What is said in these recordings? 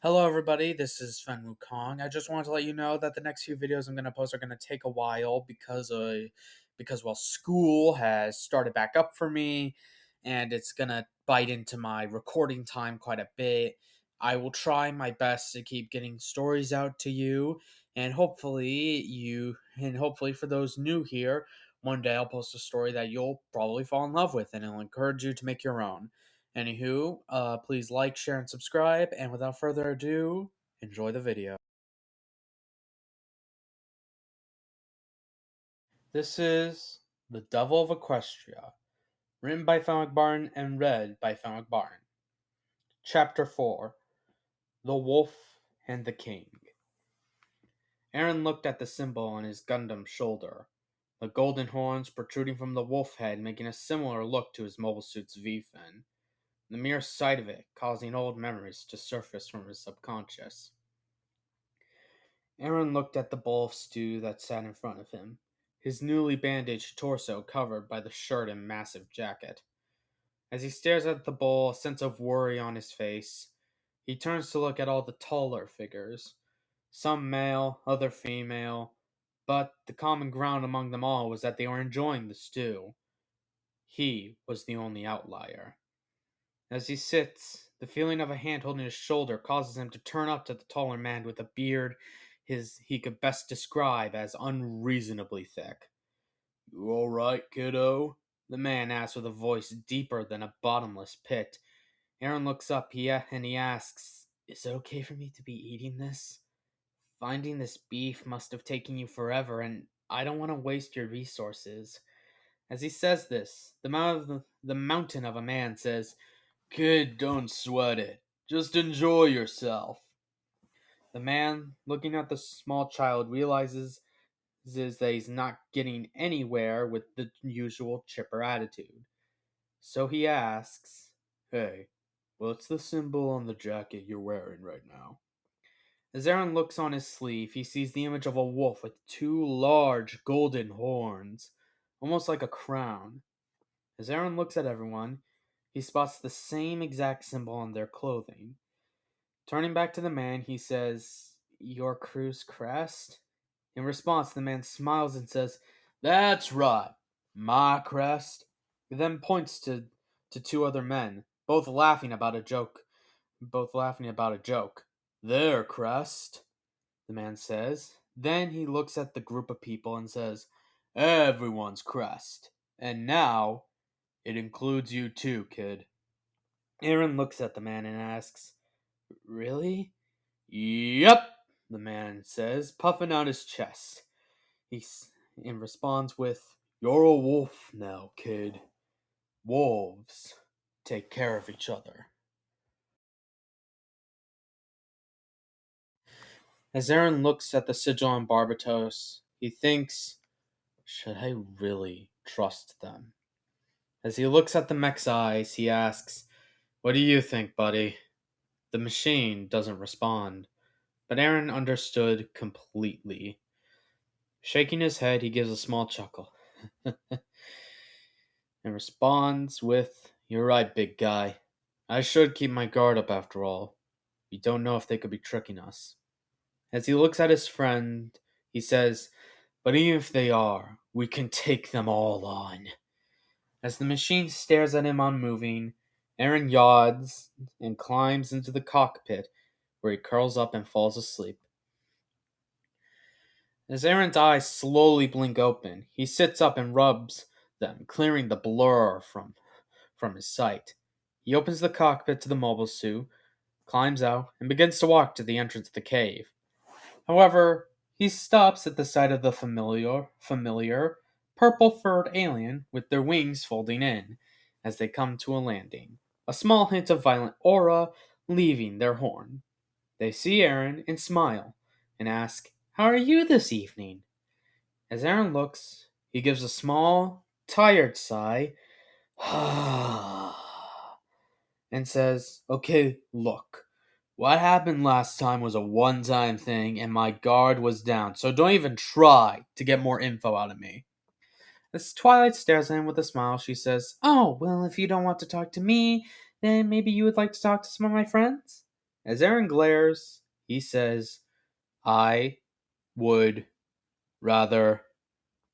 Hello everybody, this is Fen-wukong. I just wanted to let you know that the next few videos I'm going to post are going to take a while because school has started back up for me and it's going to bite into my recording time quite a bit. I will try my best to keep getting stories out to you and hopefully for those new here, one day I'll post a story that you'll probably fall in love with and it'll encourage you to make your own. Anywho, please like, share, and subscribe. And without further ado, enjoy the video. This is The Devil of Equestria, written by Fen-wukong and read by Fen-wukong. Chapter 4 The Wolf and the King. Aaron looked at the symbol on his gundam's shoulder, the golden horns protruding from the wolf head making a similar look to his mobile suit's V-fin. The mere sight of it causing old memories to surface from his subconscious. Aaron looked at the bowl of stew that sat in front of him, his newly bandaged torso covered by the shirt and massive jacket. As he stares at the bowl, a sense of worry on his face, he turns to look at all the taller figures, some male, other female, but the common ground among them all was that they were enjoying the stew. He was the only outlier. As he sits, the feeling of a hand holding his shoulder causes him to turn up to the taller man with a beard he could best describe as unreasonably thick. "You all right, kiddo?" the man asks with a voice deeper than a bottomless pit. Aaron looks up and he asks, "Is it okay for me to be eating this? Finding this beef must have taken you forever, and I don't want to waste your resources." As he says this, the mountain of a man says, "Kid, don't sweat it. Just enjoy yourself." The man, looking at the small child, realizes that he's not getting anywhere with the usual chipper attitude. So he asks, "Hey, what's the symbol on the jacket you're wearing right now?" As Aaron looks on his sleeve, he sees the image of a wolf with two large golden horns, almost like a crown. As Aaron looks at everyone, he spots the same exact symbol on their clothing. Turning back to the man, he says, "Your crew's crest?" In response, the man smiles and says, "That's right, my crest." He then points to two other men, both laughing about a joke. "Their crest," the man says. Then he looks at the group of people and says, "Everyone's crest. And now, it includes you too, kid." Aaron looks at the man and asks, "Really?" "Yep," the man says, puffing out his chest. He responds with, "You're a wolf now, kid. Wolves take care of each other." As Aaron looks at the sigil on Barbatos, he thinks, should I really trust them? As he looks at the mech's eyes, he asks, "What do you think, buddy?" The machine doesn't respond, but Aaron understood completely. Shaking his head, he gives a small chuckle and responds with, "You're right, big guy. I should keep my guard up after all. We don't know if they could be tricking us." As he looks at his friend, he says, "But even if they are, we can take them all on." As the machine stares at him unmoving, Aaron yawns and climbs into the cockpit, where he curls up and falls asleep. As Aaron's eyes slowly blink open, he sits up and rubs them, clearing the blur from his sight. He opens the cockpit to the mobile suit, climbs out, and begins to walk to the entrance of the cave. However, he stops at the sight of the familiar purple-furred alien with their wings folding in as they come to a landing, a small hint of violent aura leaving their horn. They see Aaron and smile and ask, "How are you this evening?" As Aaron looks, he gives a small, tired sigh and says, "Okay, look. What happened last time was a one-time thing and my guard was down, so don't even try to get more info out of me." As Twilight stares at him with a smile, she says, "Oh, well, if you don't want to talk to me, then maybe you would like to talk to some of my friends?" As Aaron glares, he says, I would rather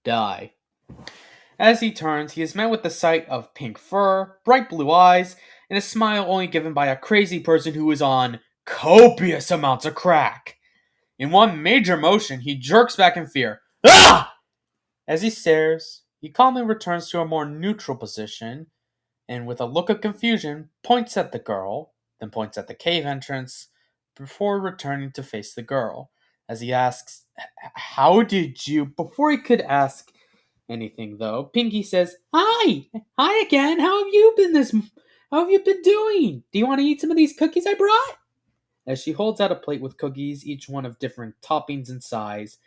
die. As he turns, he is met with the sight of pink fur, bright blue eyes, and a smile only given by a crazy person who is on copious amounts of crack. In one major motion, he jerks back in fear. Ah! As he stares, he calmly returns to a more neutral position, and with a look of confusion, points at the girl, then points at the cave entrance, before returning to face the girl, as he asks, How did you... Before he could ask anything, though, Pinky says, Hi! Hi again! How have you been doing? Do you want to eat some of these cookies I brought? As she holds out a plate with cookies, each one of different toppings and size,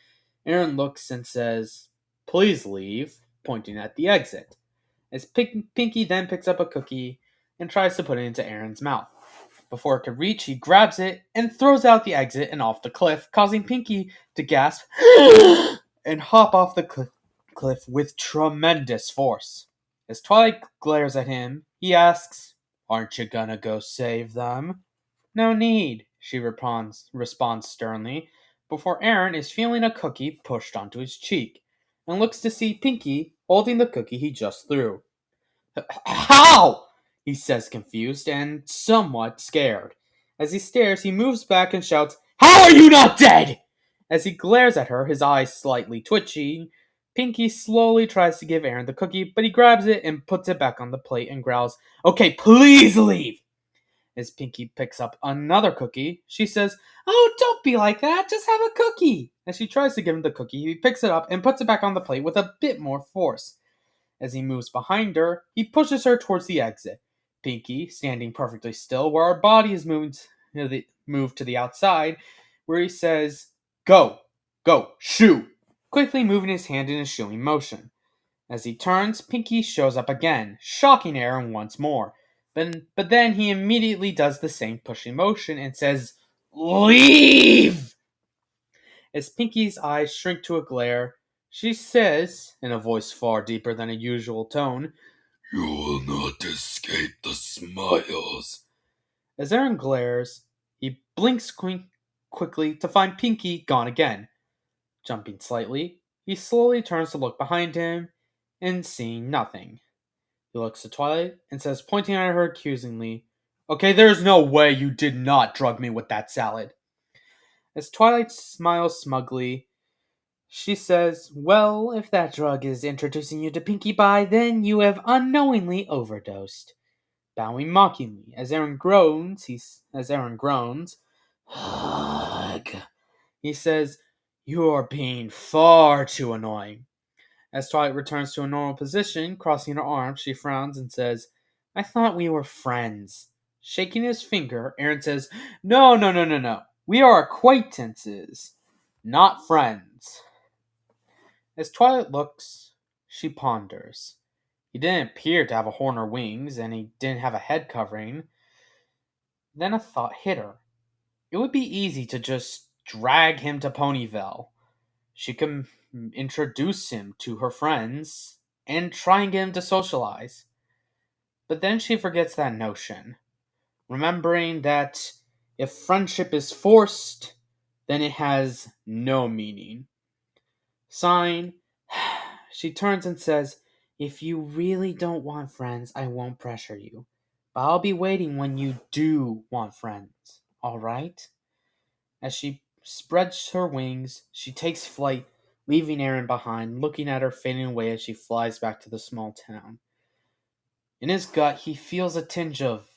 Aaron looks and says, Please leave, pointing at the exit. As Pinky then picks up a cookie and tries to put it into Aaron's mouth. Before it can reach, he grabs it and throws out the exit and off the cliff, causing Pinky to gasp and hop off the cliff with tremendous force. As Twilight glares at him, he asks, Aren't you gonna go save them? No need, she responds sternly, before Aaron is feeling a cookie pushed onto his cheek, and looks to see Pinky holding the cookie he just threw. How? He says, confused and somewhat scared. As he stares, he moves back and shouts, How are you not dead? As he glares at her, his eyes slightly twitching, Pinky slowly tries to give Aaron the cookie, but he grabs it and puts it back on the plate and growls, Okay, please leave! As Pinky picks up another cookie, she says, Oh, don't be like that, just have a cookie! As she tries to give him the cookie, he picks it up and puts it back on the plate with a bit more force. As he moves behind her, he pushes her towards the exit. Pinky, standing perfectly still, where our body is moved to the outside, where he says, Go! Go! Shoo! Quickly moving his hand in a shooing motion. As he turns, Pinky shows up again, shocking Aaron once more. But then he immediately does the same pushing motion and says, Leave! As Pinky's eyes shrink to a glare, she says, in a voice far deeper than a usual tone, You will not escape the smiles. As Aaron glares, he blinks quickly to find Pinky gone again. Jumping slightly, he slowly turns to look behind him, and seeing nothing. He looks at Twilight and says, pointing at her accusingly, Okay, there's no way you did not drug me with that salad. As Twilight smiles smugly, she says, Well, if that drug is introducing you to Pinkie Pie, then you have unknowingly overdosed. Bowing mockingly, as Aaron groans, Ugh. He says, You are being far too annoying. As Twilight returns to a normal position, crossing her arms, she frowns and says, I thought we were friends. Shaking his finger, Aaron says, No. We are acquaintances, not friends. As Twilight looks, she ponders. He didn't appear to have a horn or wings, and he didn't have a head covering. Then a thought hit her. It would be easy to just drag him to Ponyville. She could introduce him to her friends and try and get him to socialize. But then she forgets that notion, remembering that if friendship is forced, then it has no meaning. Sighing, she turns and says, If you really don't want friends, I won't pressure you. But I'll be waiting when you do want friends, alright? As she spreads her wings, she takes flight, leaving Aaron behind, looking at her fading away as she flies back to the small town. In his gut, he feels a tinge of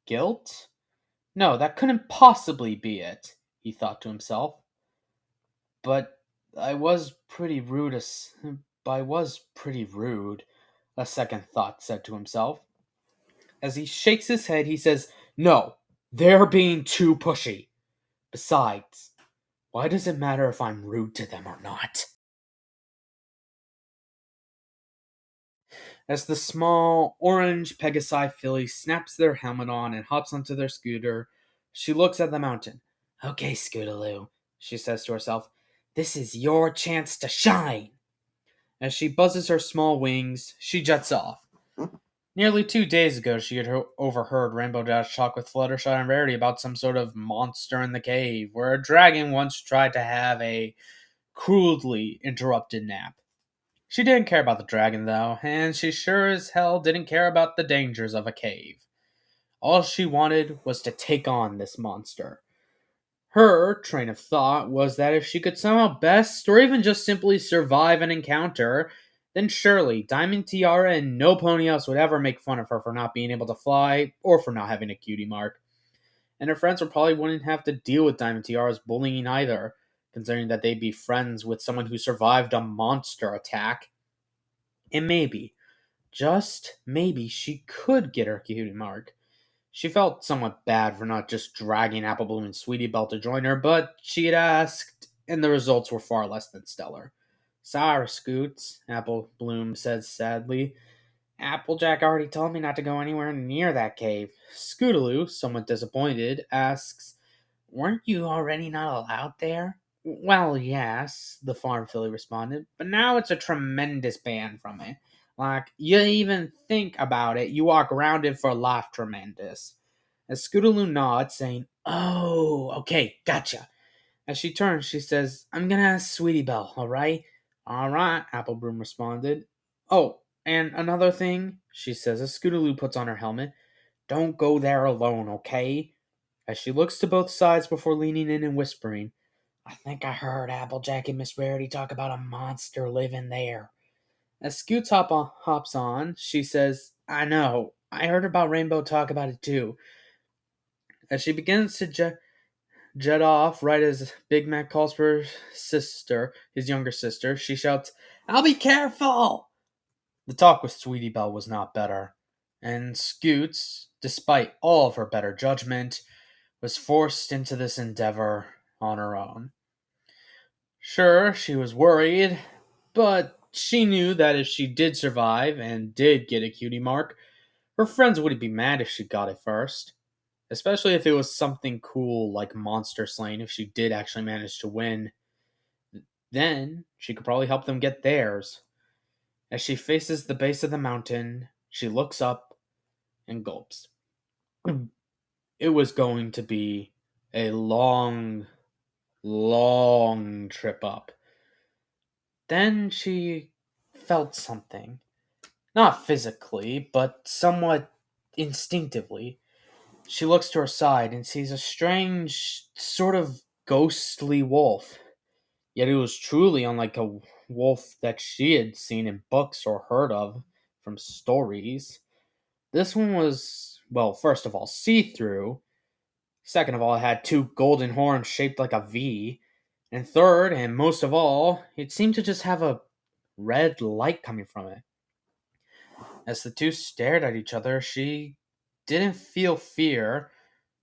guilt? No, that couldn't possibly be it, he thought to himself. But I was pretty rude, a second thought said to himself. As he shakes his head, he says, No, they're being too pushy. Besides, why does it matter if I'm rude to them or not? As the small orange Pegasi filly snaps their helmet on and hops onto their scooter, she looks at the mountain. Okay, Scootaloo, she says to herself, this is your chance to shine. As she buzzes her small wings, she jets off. Nearly 2 days ago, she had overheard Rainbow Dash talk with Fluttershy and Rarity about some sort of monster in the cave, where a dragon once tried to have a crudely interrupted nap. She didn't care about the dragon, though, and she sure as hell didn't care about the dangers of a cave. All she wanted was to take on this monster. Her train of thought was that if she could somehow best, or even just simply survive an encounter, then surely Diamond Tiara and no pony else would ever make fun of her for not being able to fly, or for not having a cutie mark. And her friends would probably wouldn't have to deal with Diamond Tiara's bullying either, considering that they'd be friends with someone who survived a monster attack. And maybe, just maybe, she could get her cutie mark. She felt somewhat bad for not just dragging Apple Bloom and Sweetie Belle to join her, but she had asked, and the results were far less than stellar. Sorry, Scoots, Apple Bloom said sadly. Applejack already told me not to go anywhere near that cave. Scootaloo, somewhat disappointed, asks, weren't you already not allowed there? Well, yes, the farm filly responded, but now it's a tremendous ban from it. Like, you even think about it, you are grounded for life tremendous. As Scootaloo nods, saying, oh, okay, gotcha. As she turns, she says, I'm gonna ask Sweetie Belle, alright? Alright, Applebroom responded. Oh, and another thing, she says as Scootaloo puts on her helmet, don't go there alone, okay? As she looks to both sides before leaning in and whispering, I think I heard Applejack and Miss Rarity talk about a monster living there. As Scoots hops on, she says, I know. I heard about Rainbow talk about it too. As she begins to jet off, right as Big Mac calls for his younger sister, she shouts, I'll be careful! The talk with Sweetie Belle was not better, and Scoots, despite all of her better judgment, was forced into this endeavor on her own. Sure, she was worried, but she knew that if she did survive and did get a cutie mark, her friends wouldn't be mad if she got it first. Especially if it was something cool like monster slaying if she did actually manage to win. Then she could probably help them get theirs. As she faces the base of the mountain, she looks up and gulps. It was going to be a long, long trip up. Then she felt something. Not physically, but somewhat instinctively. She looks to her side and sees a strange, sort of ghostly wolf. Yet it was truly unlike a wolf that she had seen in books or heard of from stories. This one was, well, first of all, see through. Second of all, it had two golden horns shaped like a V. And third, and most of all, it seemed to just have a red light coming from it. As the two stared at each other, she didn't feel fear.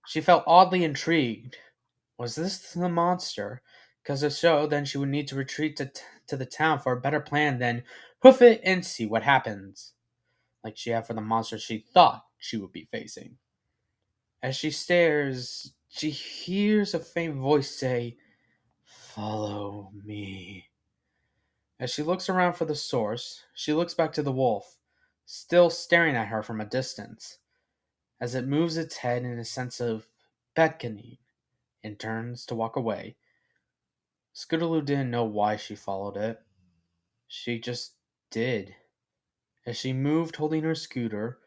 She felt oddly intrigued. Was this the monster? Because if so, then she would need to retreat to the town for a better plan than hoof it and see what happens, like she had for the monster she thought she would be facing. As she stares, she hears a faint voice say, Follow me. As she looks around for the source, she looks back to the wolf, still staring at her from a distance, as it moves its head in a sense of beckoning and turns to walk away. Scootaloo didn't know why she followed it. She just did. As she moved holding her scooter,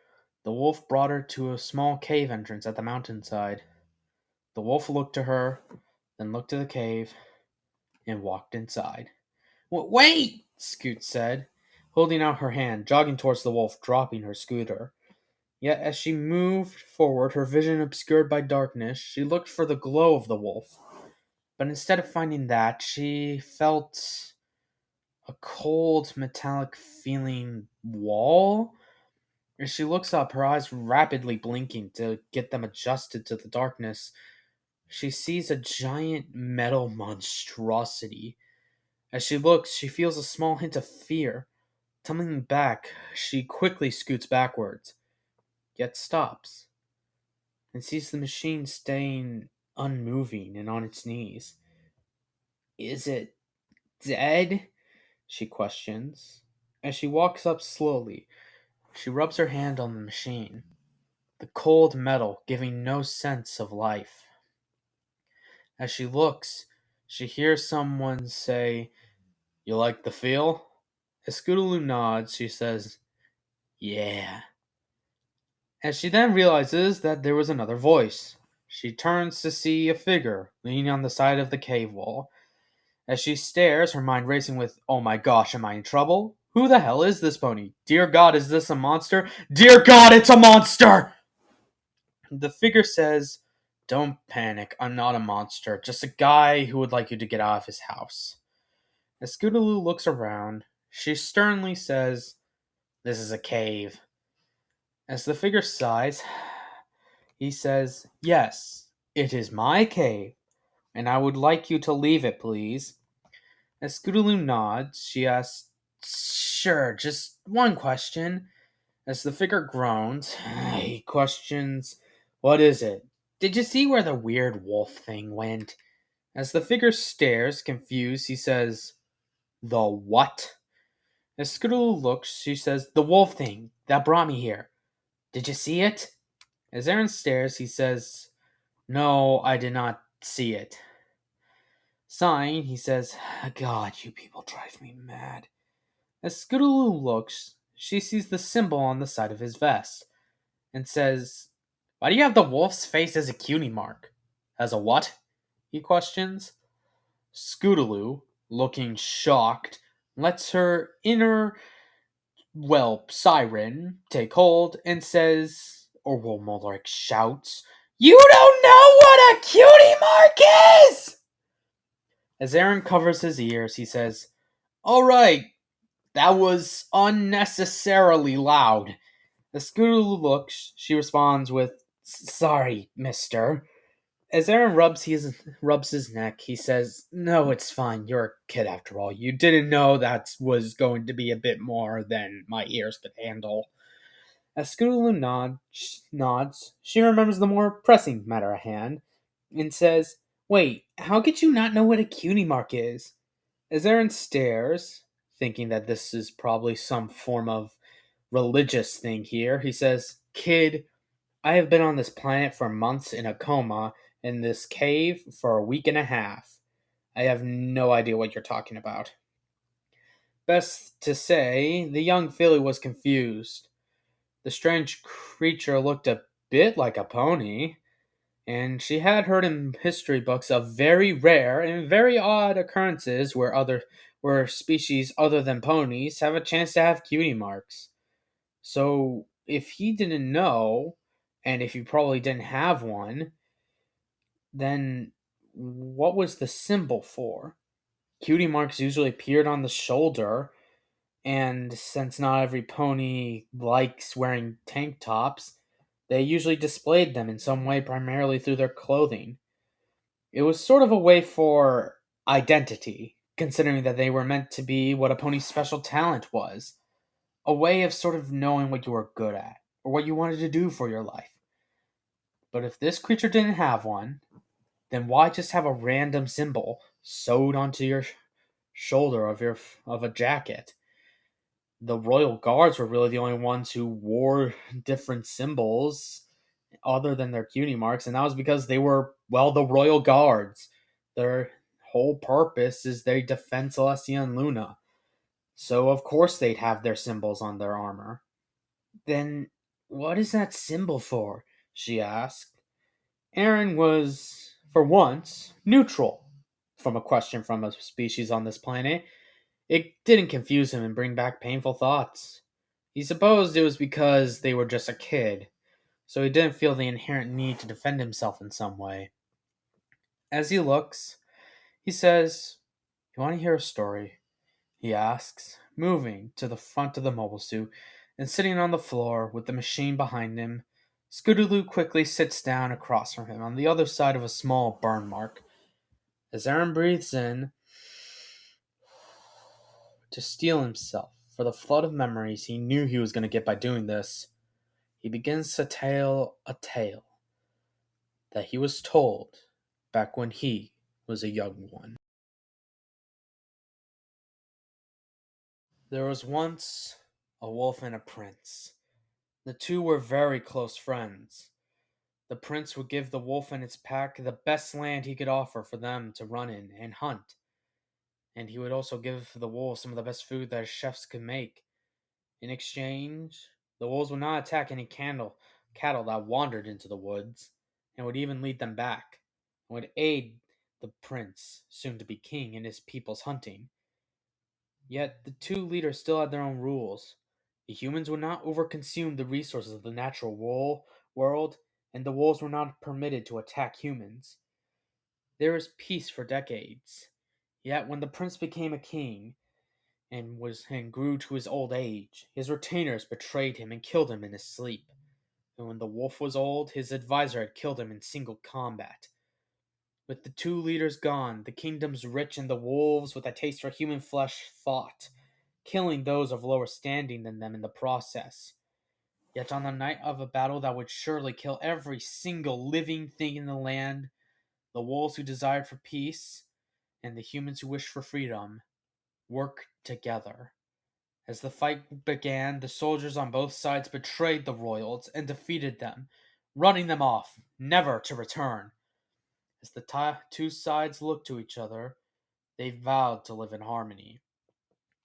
the wolf brought her to a small cave entrance at the mountainside. The wolf looked to her, then looked to the cave, and walked inside. Wait! Scoot said, holding out her hand, jogging towards the wolf, dropping her scooter. Yet as she moved forward, her vision obscured by darkness, she looked for the glow of the wolf. But instead of finding that, she felt a cold, metallic feeling wall. As she looks up, her eyes rapidly blinking to get them adjusted to the darkness, she sees a giant metal monstrosity. As she looks, she feels a small hint of fear. Tumbling back, she quickly scoots backwards, yet stops, and sees the machine staying unmoving and on its knees. Is it dead? She questions. As she walks up slowly, She rubs her hand on the machine, the cold metal giving no sense of life. As she looks, she hears someone say, "You like the feel?" As Scootaloo nods, she says, "Yeah." As she then realizes that there was another voice, she turns to see a figure leaning on the side of the cave wall. As she stares, her mind racing with, "Oh my gosh, am I in trouble? Who the hell is this pony? Dear God, is this a monster? Dear God, it's a monster!" The figure says, "Don't panic, I'm not a monster, just a guy who would like you to get out of his house." As Scootaloo looks around, she sternly says, "This is a cave." As the figure sighs, he says, "Yes, it is my cave, and I would like you to leave it, please." As Scootaloo nods, she asks, "Sure, just one question." As the figure groans, he questions, "What is it? Did you see where the weird wolf thing went?" As the figure stares, confused, he says, "The what?" As Scootaloo looks, she says, "The wolf thing that brought me here. Did you see it?" As Aaron stares, he says, "No, I did not see it." Sighing, he says, "God, you people drive me mad." As Scootaloo looks, she sees the symbol on the side of his vest and says, "Why do you have the wolf's face as a cutie mark?" "As a what?" he questions. Scootaloo, looking shocked, lets her inner, siren take hold and says, or well, more like shouts, "You don't know what a cutie mark is!" As Aaron covers his ears, he says, "All right, that was unnecessarily loud." As Scootaloo looks, she responds with, "Sorry, mister." As Aaron rubs his neck, he says, "No, it's fine. You're a kid after all. You didn't know that was going to be a bit more than my ears could handle." As Scootaloo nods, she remembers the more pressing matter at hand and says, "Wait, how could you not know what a cutie mark is?" As Aaron stares, thinking that this is probably some form of religious thing here, he says, "Kid, I have been on this planet for months in a coma in this cave for a week and a half. I have no idea what you're talking about." Best to say, the young filly was confused. The strange creature looked a bit like a pony, and she had heard in history books of very rare and very odd occurrences where species other than ponies have a chance to have cutie marks. So if he didn't know, and if he probably didn't have one, then what was the symbol for? Cutie marks usually appeared on the shoulder, and since not every pony likes wearing tank tops, they usually displayed them in some way, primarily through their clothing. It was sort of a way for identity, considering that they were meant to be what a pony's special talent was. A way of sort of knowing what you were good at, or what you wanted to do for your life. But if this creature didn't have one, then why just have a random symbol sewed onto your shoulder of a jacket? The royal guards were really the only ones who wore different symbols other than their cutie marks, and that was because they were, well, the royal guards. Their whole purpose is they defend Celestia and Luna. So of course they'd have their symbols on their armor. "Then what is that symbol for?" she asked. Aaron was, for once, neutral from a question from a species on this planet. It didn't confuse him and bring back painful thoughts. He supposed it was because they were just a kid, so he didn't feel the inherent need to defend himself in some way. As he looks, he says, "You want to hear a story?" he asks, moving to the front of the mobile suit and sitting on the floor with the machine behind him. Scootaloo quickly sits down across from him on the other side of a small burn mark. As Aaron breathes in to steel himself for the flood of memories he knew he was going to get by doing this, he begins to tell a tale that he was told back when he was a young one. There was once a wolf and a prince. The two were very close friends. The prince would give the wolf and its pack the best land he could offer for them to run in and hunt, and he would also give the wolves some of the best food that his chefs could make. In exchange, the wolves would not attack any cattle that wandered into the woods, and would even lead them back, and would aid the prince, soon to be king, in his people's hunting. Yet the two leaders still had their own rules. The humans would not overconsume the resources of the natural world, and the wolves were not permitted to attack humans. There was peace for decades. Yet when the prince became a king and grew to his old age, his retainers betrayed him and killed him in his sleep. And when the wolf was old, his advisor had killed him in single combat. With the two leaders gone, the kingdom's rich and the wolves with a taste for human flesh fought, killing those of lower standing than them in the process. Yet on the night of a battle that would surely kill every single living thing in the land, the wolves who desired for peace and the humans who wished for freedom worked together. As the fight began, the soldiers on both sides betrayed the royals and defeated them, running them off, never to return. As the two sides looked to each other, they vowed to live in harmony.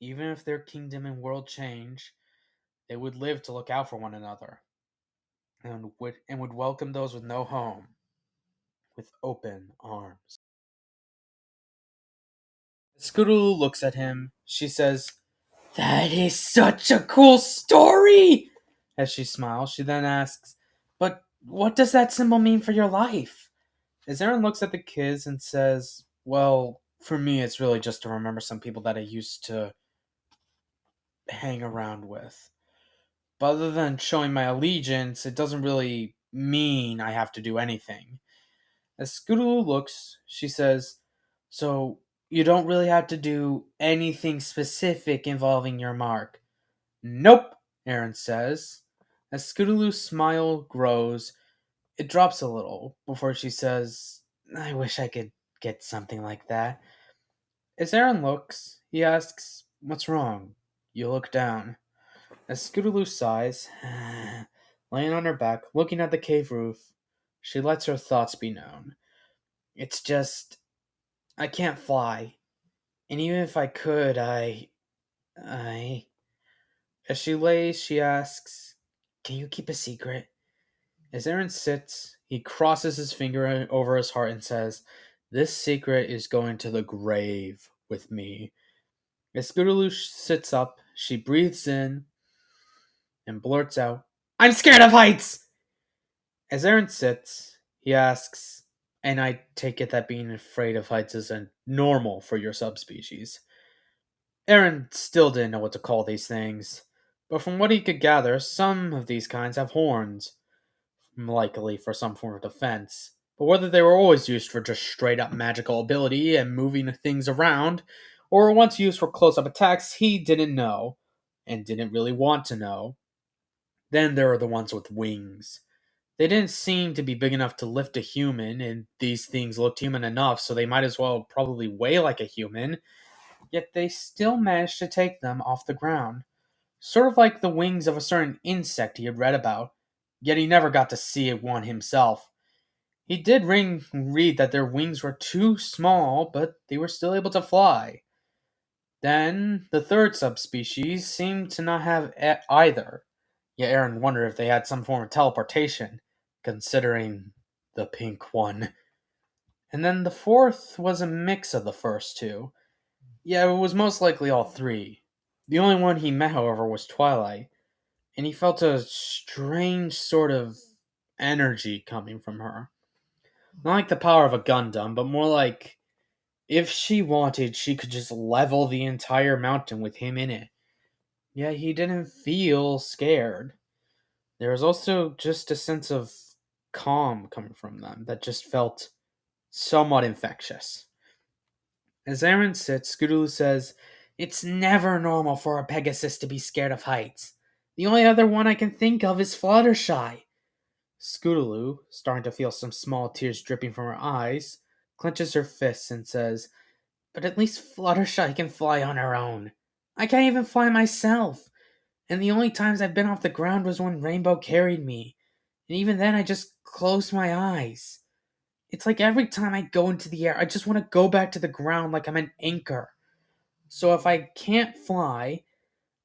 Even if their kingdom and world change, they would live to look out for one another and would welcome those with no home with open arms. As Scootaloo looks at him, she says, "That is such a cool story!" As she smiles, she then asks, "But what does that symbol mean for your life?" As Aaron looks at the kids and says, "Well, for me, it's really just to remember some people that I used to hang around with. But other than showing my allegiance, it doesn't really mean I have to do anything." As Scootaloo looks, she says, "So you don't really have to do anything specific involving your mark?" "Nope," Aaron says. As Scootaloo's smile grows, it drops a little before she says, "I wish I could get something like that." As Aaron looks, he asks, "What's wrong?" You look down. As Scootaloo sighs, laying on her back, looking at the cave roof, she lets her thoughts be known. "It's just, I can't fly. And even if I could, I. As she lays, she asks, "Can you keep a secret?" As Aaron sits, he crosses his finger over his heart and says, "This secret is going to the grave with me." As Scootaloo sits up, she breathes in and blurts out, "I'm scared of heights!" As Aaron sits, he asks, "And I take it that being afraid of heights isn't normal for your subspecies?" Aaron still didn't know what to call these things, but from what he could gather, some of these kinds have horns, likely for some form of defense. But whether they were always used for just straight up magical ability and moving things around, or were once used for close up attacks, he didn't know, and didn't really want to know. Then there are the ones with wings. They didn't seem to be big enough to lift a human, and these things looked human enough, so they might as well probably weigh like a human, yet they still managed to take them off the ground. Sort of like the wings of a certain insect he had read about, yet he never got to see one himself. He did read that their wings were too small, but they were still able to fly. Then, the third subspecies seemed to not have either. Yet Aaron wondered if they had some form of teleportation, considering the pink one. And then the fourth was a mix of the first two. Yeah, it was most likely all three. The only one he met, however, was Twilight, and he felt a strange sort of energy coming from her. Not like the power of a Gundam, but more like if she wanted, she could just level the entire mountain with him in it. Yet he didn't feel scared. There was also just a sense of calm coming from them that just felt somewhat infectious. As Aaron sits, Scootaloo says, "It's never normal for a Pegasus to be scared of heights. The only other one I can think of is Fluttershy." Scootaloo, starting to feel some small tears dripping from her eyes, clenches her fists and says, "But at least Fluttershy can fly on her own. I can't even fly myself. And the only times I've been off the ground was when Rainbow carried me. And even then, I just closed my eyes. It's like every time I go into the air, I just want to go back to the ground like I'm an anchor. So if I can't fly,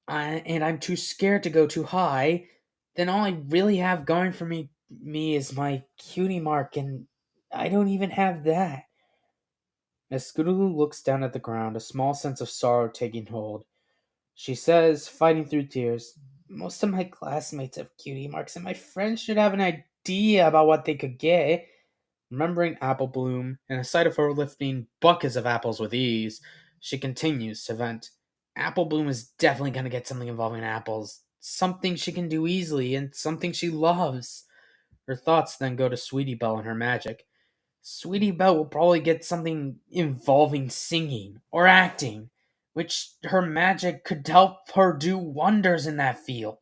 and I'm too scared to go too high, then all I really have going for me is my cutie mark, and I don't even have that. As Scootaloo looks down at the ground, a small sense of sorrow taking hold, she says, fighting through tears, "Most of my classmates have cutie marks, and my friends should have an idea about what they could get." Remembering Apple Bloom and a sight of her lifting buckets of apples with ease, she continues to vent. Apple Bloom is definitely going to get something involving apples. Something she can do easily and something she loves. Her thoughts then go to Sweetie Belle and her magic. Sweetie Belle will probably get something involving singing or acting, which her magic could help her do wonders in that field.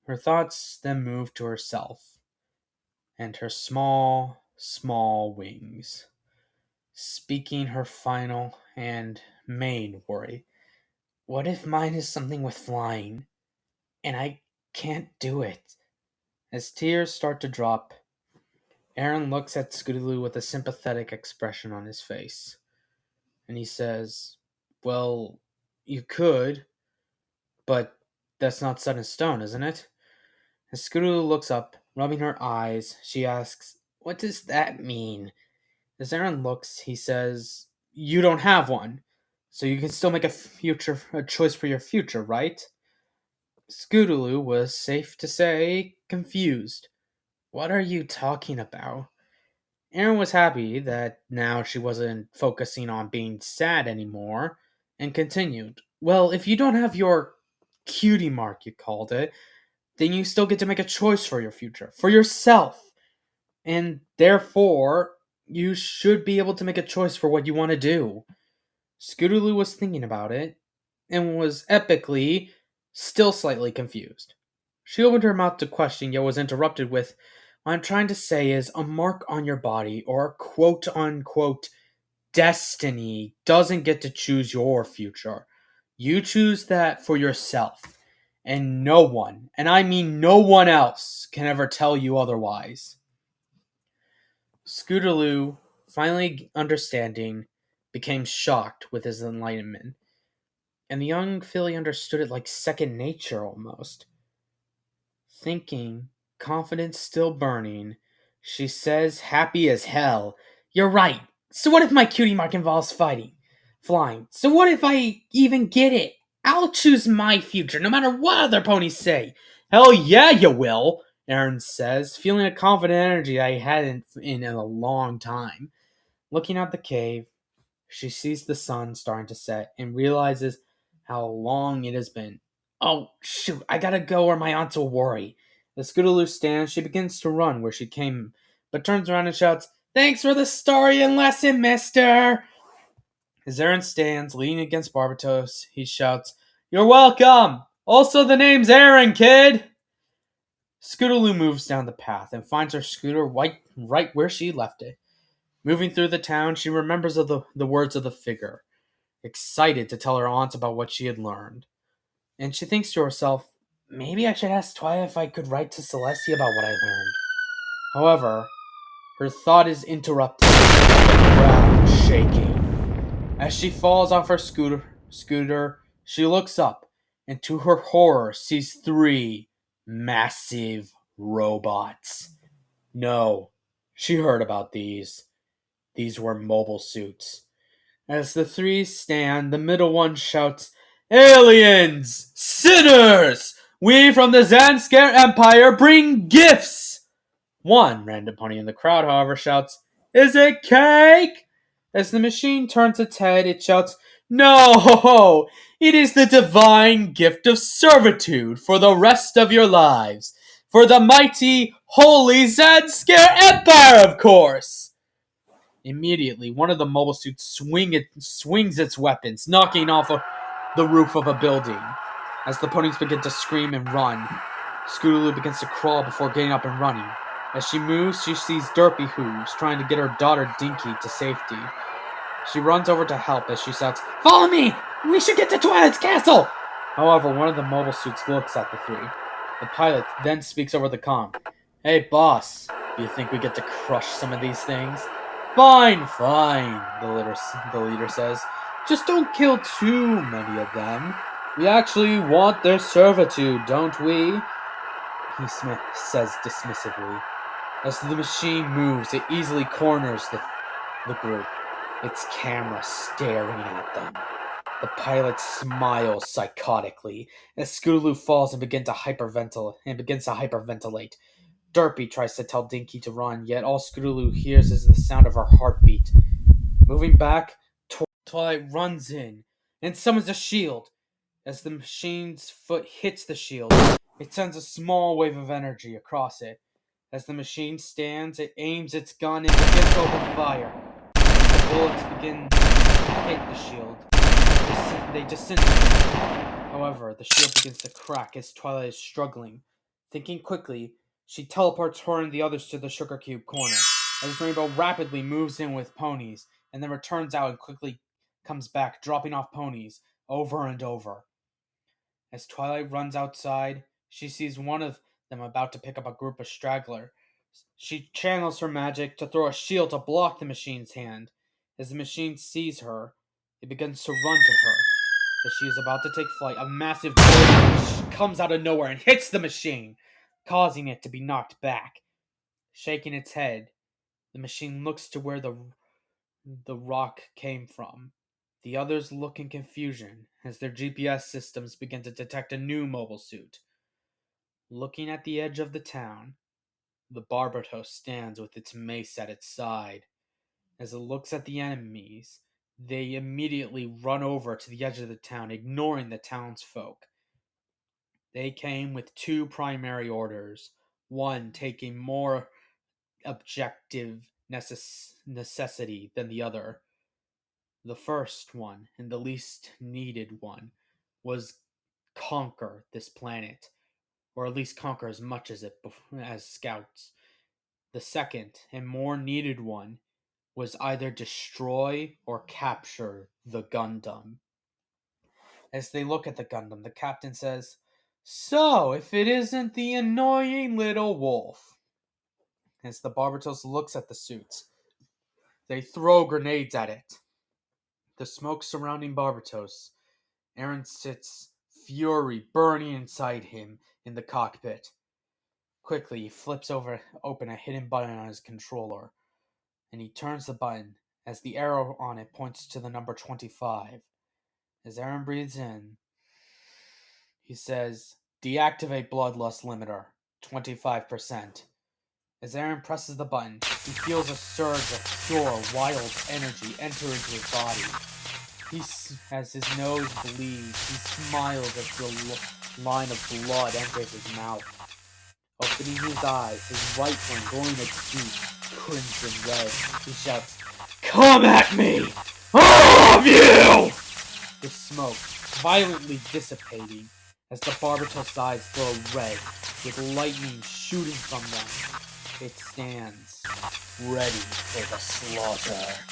Her thoughts then move to herself and her small, small wings, speaking her final and main worry. What if mine is something with flying, and I can't do it? As tears start to drop, Aaron looks at Scootaloo with a sympathetic expression on his face, and he says, "Well, you could, but that's not set in stone, isn't it?" As Scootaloo looks up, rubbing her eyes, she asks, "What does that mean?" As Aaron looks, he says, "You don't have one, so you can still make a choice for your future, right?" Scootaloo was, safe to say, confused. "What are you talking about?" Aaron was happy that now she wasn't focusing on being sad anymore, and continued, "Well, if you don't have your cutie mark, you called it, then you still get to make a choice for your future, for yourself. And therefore, you should be able to make a choice for what you want to do." Scootaloo was thinking about it, and was epically still slightly confused. She opened her mouth to question, yet was interrupted with, "What I'm trying to say is a mark on your body, or quote unquote destiny, doesn't get to choose your future. You choose that for yourself. And no one, and I mean no one else, can ever tell you otherwise." Scootaloo, finally understanding, became shocked with his enlightenment, and the young filly understood it like second nature almost. Thinking, confidence still burning, she says, happy as hell, "You're right. So what if my cutie mark involves fighting? Flying. So what if I even get it? I'll choose my future, no matter what other ponies say." "Hell yeah, you will," Aaron says, feeling a confident energy that he hadn't in a long time. Looking at the cave, she sees the sun starting to set and realizes how long it has been. "Oh, shoot, I gotta go or my aunts will worry." As Scootaloo stands, she begins to run where she came, but turns around and shouts, "Thanks for the story and lesson, mister!" As Aaron stands, leaning against Barbatos, he shouts, "You're welcome! Also, the name's Aaron, kid!" Scootaloo moves down the path and finds her scooter right where she left it. Moving through the town, she remembers of the words of the figure, excited to tell her aunt about what she had learned. And she thinks to herself, maybe I should ask Twilight if I could write to Celestia about what I learned. However, her thought is interrupted, ground shaking. As she falls off her scooter, she looks up and to her horror sees three massive robots. No, she heard about these. These were mobile suits. As the three stand, the middle one shouts, "Aliens! Sinners! We from the Zanskare Empire bring gifts!" One random pony in the crowd, however, shouts, "Is it cake?" As the machine turns its head, it shouts, "No! It is the divine gift of servitude for the rest of your lives. For the mighty, holy Zanskare Empire, of course!" Immediately, one of the mobile suits swings its weapons, knocking off the roof of a building. As the ponies begin to scream and run, Scootaloo begins to crawl before getting up and running. As she moves, she sees Derpy Hooves trying to get her daughter Dinky to safety. She runs over to help as she shouts, "Follow me! We should get to Twilight's castle!" However, one of the mobile suits looks at the three. The pilot then speaks over the comm. Hey, boss, do you think we get to crush some of these things? Fine, fine, the leader says. Just don't kill too many of them. We actually want their servitude, don't we? He says dismissively. As the machine moves, it easily corners the group, its camera staring at them. The pilot smiles psychotically as Scootaloo falls and begins to hyperventilate. Derpy tries to tell Dinky to run, yet all Scootaloo hears is the sound of her heartbeat. Moving back, Twilight runs in and summons a shield. As the machine's foot hits the shield, it sends a small wave of energy across it. As the machine stands, it aims its gun and begins to open fire. As the bullets begin to hit the shield, they disintegrate. However, the shield begins to crack as Twilight is struggling. Thinking quickly, she teleports her and the others to the Sugar Cube corner. As Rainbow rapidly moves in with ponies, and then returns out and quickly comes back, dropping off ponies over and over. As Twilight runs outside, she sees one of them about to pick up a group of stragglers. She channels her magic to throw a shield to block the machine's hand. As the machine sees her, it begins to run to her. As she is about to take flight, a massive boulder comes out of nowhere and hits the machine, causing it to be knocked back. Shaking its head, the machine looks to where the rock came from. The others look in confusion as their GPS systems begin to detect a new mobile suit. Looking at the edge of the town, the Barbatos stands with its mace at its side. As it looks at the enemies, they immediately run over to the edge of the town, ignoring the townsfolk. They came with two primary orders, one taking more objective necessity than the other. The first one, and the least needed one, was conquer this planet, or at least conquer as much as scouts. The second, and more needed one, was either destroy or capture the Gundam. As they look at the Gundam, the captain says, "So, if it isn't the annoying little wolf." As the Barbatos looks at the suits, they throw grenades at it. The smoke surrounding Barbatos, Aaron sits, fury burning inside him in the cockpit. Quickly, he flips open a hidden button on his controller, and he turns the button as the arrow on it points to the number 25. As Aaron breathes in, he says, "Deactivate Bloodlust Limiter, 25%. As Aaron presses the button, he feels a surge of pure, wild energy enter into his body. As his nose bleeds, he smiles as the line of blood enters his mouth. Opening his eyes, his right wing glowing its deep, crimson red, he shouts, "Come at me! All of you!" The smoke violently dissipating as the Barbatos' eyes glow red, with lightning shooting from them. It stands, ready for the slaughter.